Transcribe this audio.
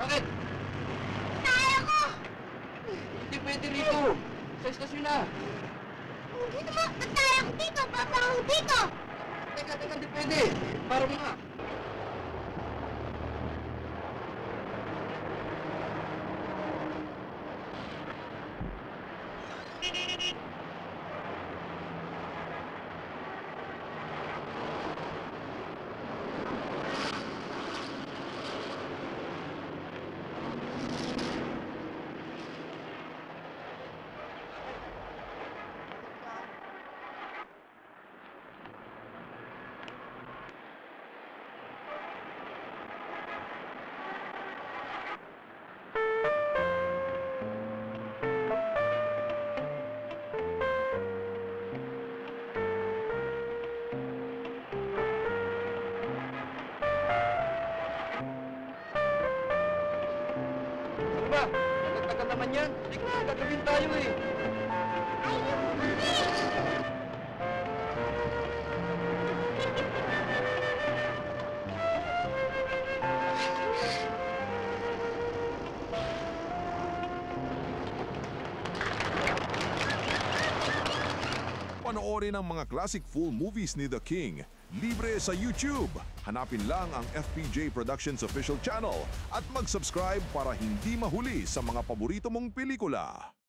Bakit? Kaya ko! Hindi pwede rito. Sa estasyon na. Hindi naman kaya ko dito! Baba ako dito! Teka, hindi pwede. Parang nga. Ano ba? Tagal naman yan. Hindi ko gagawin tayo eh. Ayaw ko kasi! Panoorin ang mga classic full movies ni The King. Libre sa YouTube. Hanapin lang ang FPJ Productions official channel at mag-subscribe para hindi mahuli sa mga paborito mong pelikula.